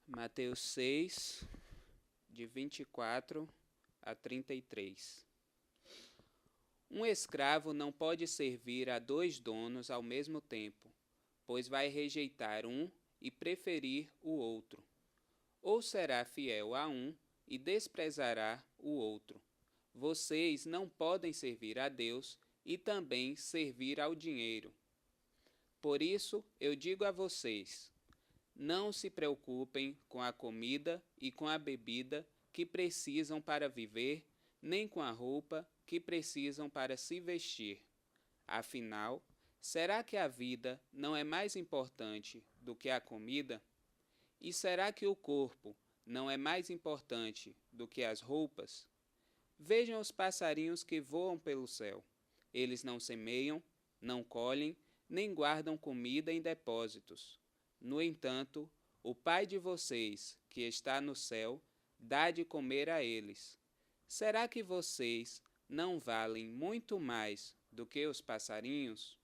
Mateus 6, de 24 a 33. Um escravo não pode servir a 2 donos ao mesmo tempo, pois vai rejeitar um e preferir o outro. Ou será fiel a um e desprezará o outro. Vocês não podem servir a Deus e também servir ao dinheiro. Por isso, eu digo a vocês: não se preocupem com a comida e com a bebida que precisam para viver, nem com a roupa que precisam para se vestir. Afinal, será que a vida não é mais importante do que a comida? E será que o corpo não é mais importante do que as roupas? Vejam os passarinhos que voam pelo céu. Eles não semeiam, não colhem, nem guardam comida em depósitos. No entanto, o Pai de vocês, que está no céu, dá de comer a eles. Será que vocês não valem muito mais do que os passarinhos?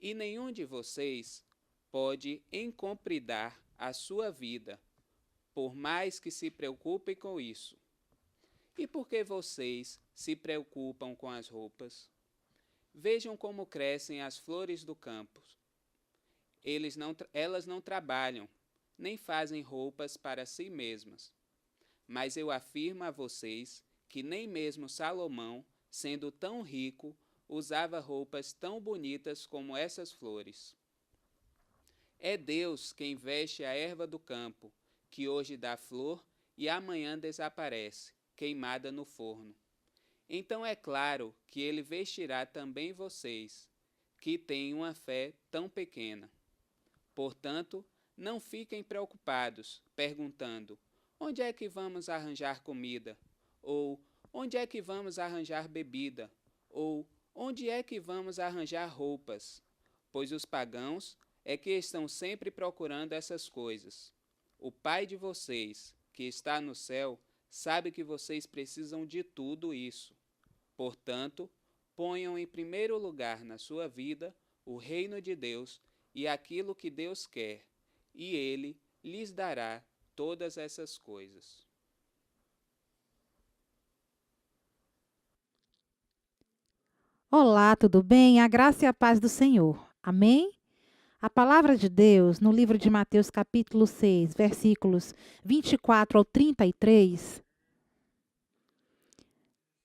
E nenhum de vocês pode encomprindar a sua vida, por mais que se preocupe com isso. E por que vocês se preocupam com as roupas? Vejam como crescem as flores do campo. Elas não trabalham, nem fazem roupas para si mesmas. Mas eu afirmo a vocês que nem mesmo Salomão, sendo tão rico, usava roupas tão bonitas como essas flores. É Deus quem veste a erva do campo, que hoje dá flor e amanhã desaparece, queimada no forno. Então é claro que ele vestirá também vocês, que têm uma fé tão pequena. Portanto, não fiquem preocupados, perguntando: onde é que vamos arranjar comida? Ou onde é que vamos arranjar bebida? Ou onde é que vamos arranjar roupas? Pois os pagãos é que estão sempre procurando essas coisas. O Pai de vocês, que está no céu, sabe que vocês precisam de tudo isso. Portanto, ponham em primeiro lugar na sua vida o reino de Deus e aquilo que Deus quer, e Ele lhes dará todas essas coisas. Olá, tudo bem? A graça e a paz do Senhor. Amém? A palavra de Deus, no livro de Mateus, capítulo 6, versículos 24 ao 33,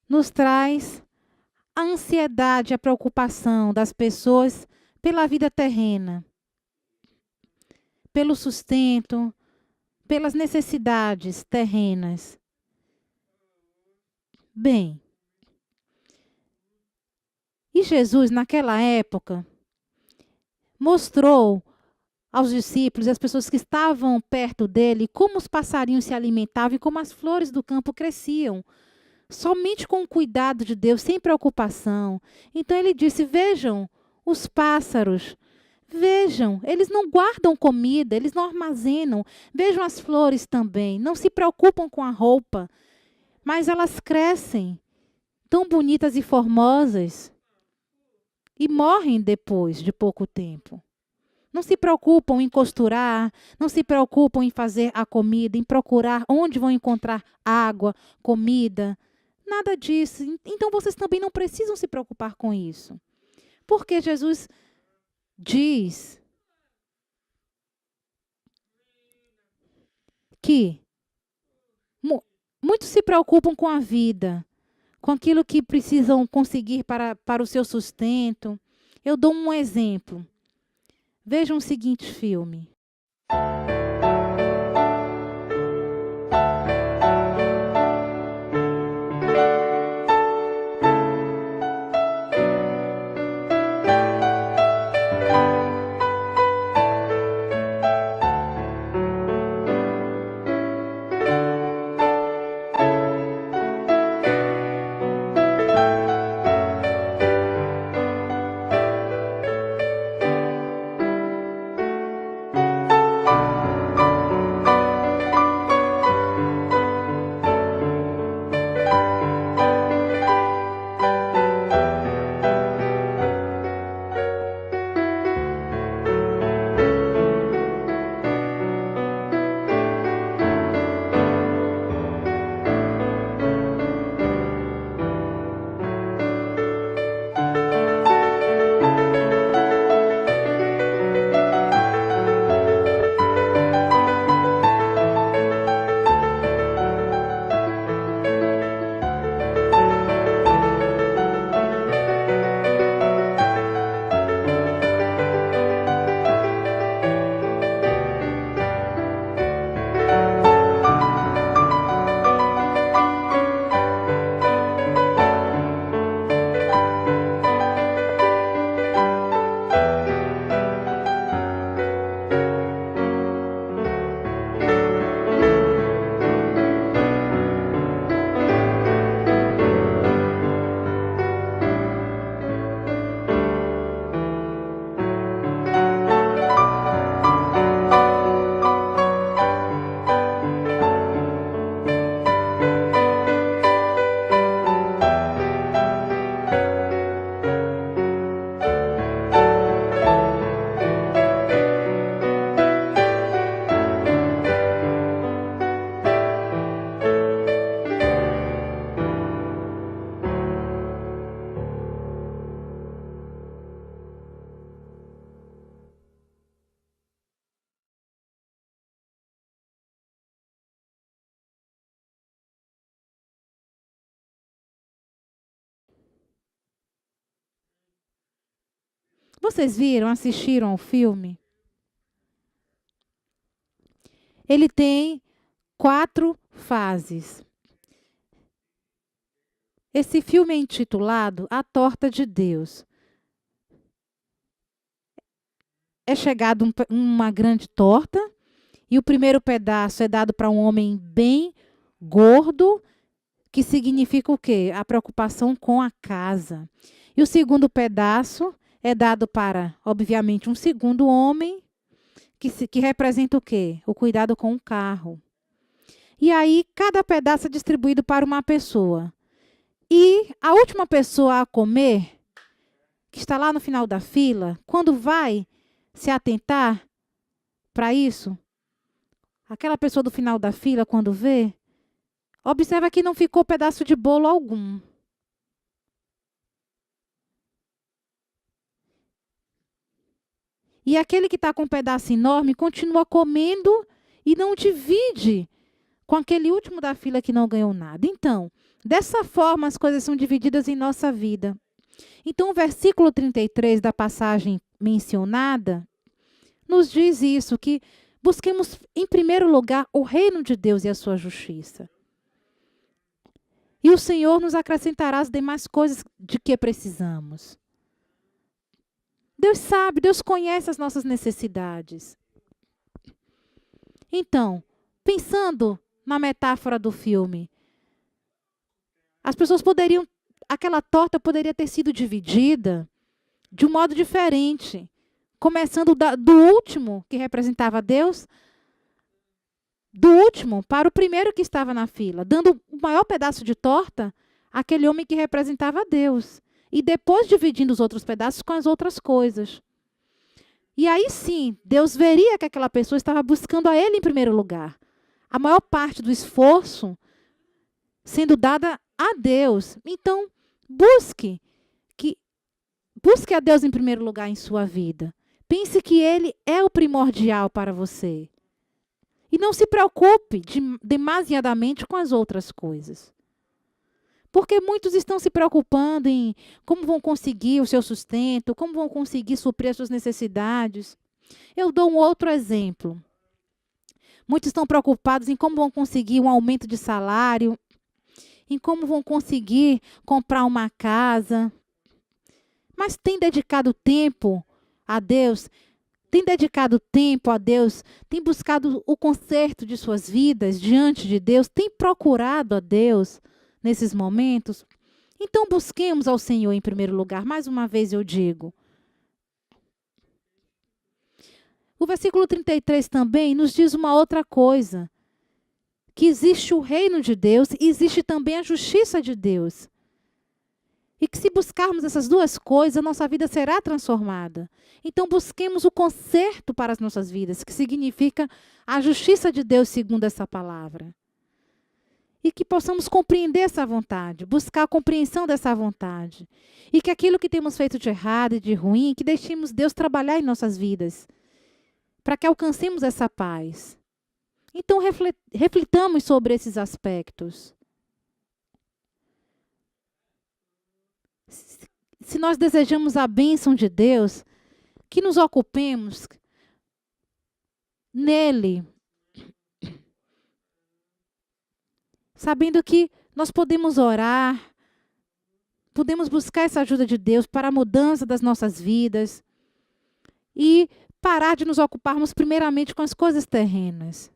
nos traz a ansiedade, a preocupação das pessoas pela vida terrena, pelo sustento, pelas necessidades terrenas. Bem, e Jesus, naquela época, mostrou aos discípulos e às pessoas que estavam perto dele como os passarinhos se alimentavam e como as flores do campo cresciam, somente com o cuidado de Deus, sem preocupação. Então ele disse: vejam os pássaros, vejam, eles não guardam comida, eles não armazenam. Vejam as flores também, não se preocupam com a roupa, mas elas crescem tão bonitas e formosas e morrem depois de pouco tempo. Não se preocupam em costurar, não se preocupam em fazer a comida, em procurar onde vão encontrar água, comida, nada disso. Então vocês também não precisam se preocupar com isso. Porque Jesus diz que muitos se preocupam com a vida, com aquilo que precisam conseguir para o seu sustento. Eu dou um exemplo. Vejam o seguinte filme. Vocês viram, assistiram ao filme? Ele tem 4 fases. Esse filme é intitulado A Torta de Deus. É chegado uma grande torta, e o primeiro pedaço é dado para um homem bem gordo, que significa o quê? A preocupação com a casa. E o segundo pedaço é dado para, obviamente, um segundo homem, que representa o quê? O cuidado com o carro. E aí, cada pedaço é distribuído para uma pessoa. E a última pessoa a comer, que está lá no final da fila, quando vai se atentar para isso, aquela pessoa do final da fila, quando vê, observa que não ficou pedaço de bolo algum. E aquele que está com um pedaço enorme continua comendo e não divide com aquele último da fila que não ganhou nada. Então, dessa forma as coisas são divididas em nossa vida. Então, o versículo 33 da passagem mencionada nos diz isso, que busquemos em primeiro lugar o reino de Deus e a sua justiça. E o Senhor nos acrescentará as demais coisas de que precisamos. Deus sabe, Deus conhece as nossas necessidades. Então, pensando na metáfora do filme, as pessoas aquela torta poderia ter sido dividida de um modo diferente, começando do último, que representava Deus, do último para o primeiro que estava na fila, dando o maior pedaço de torta àquele homem que representava Deus. E depois dividindo os outros pedaços com as outras coisas. E aí sim, Deus veria que aquela pessoa estava buscando a Ele em primeiro lugar. A maior parte do esforço sendo dada a Deus. Então, busque a Deus em primeiro lugar em sua vida. Pense que Ele é o primordial para você. E não se preocupe demasiadamente com as outras coisas. Porque muitos estão se preocupando em como vão conseguir o seu sustento, como vão conseguir suprir as suas necessidades. Eu dou um outro exemplo. Muitos estão preocupados em como vão conseguir um aumento de salário, em como vão conseguir comprar uma casa. Mas tem dedicado tempo a Deus? Tem dedicado tempo a Deus? Tem buscado o conserto de suas vidas diante de Deus? Tem procurado a Deus nesses momentos? Então busquemos ao Senhor em primeiro lugar. Mais uma vez eu digo. O versículo 33 também nos diz uma outra coisa. Que existe o reino de Deus e existe também a justiça de Deus. E que se buscarmos essas duas coisas, a nossa vida será transformada. Então busquemos o conserto para as nossas vidas, que significa a justiça de Deus segundo essa palavra. E que possamos compreender essa vontade, buscar a compreensão dessa vontade. E que aquilo que temos feito de errado e de ruim, que deixemos Deus trabalhar em nossas vidas, para que alcancemos essa paz. Então, reflitamos sobre esses aspectos. Se nós desejamos a bênção de Deus, que nos ocupemos nele, sabendo que nós podemos orar, podemos buscar essa ajuda de Deus para a mudança das nossas vidas e parar de nos ocuparmos primeiramente com as coisas terrenas.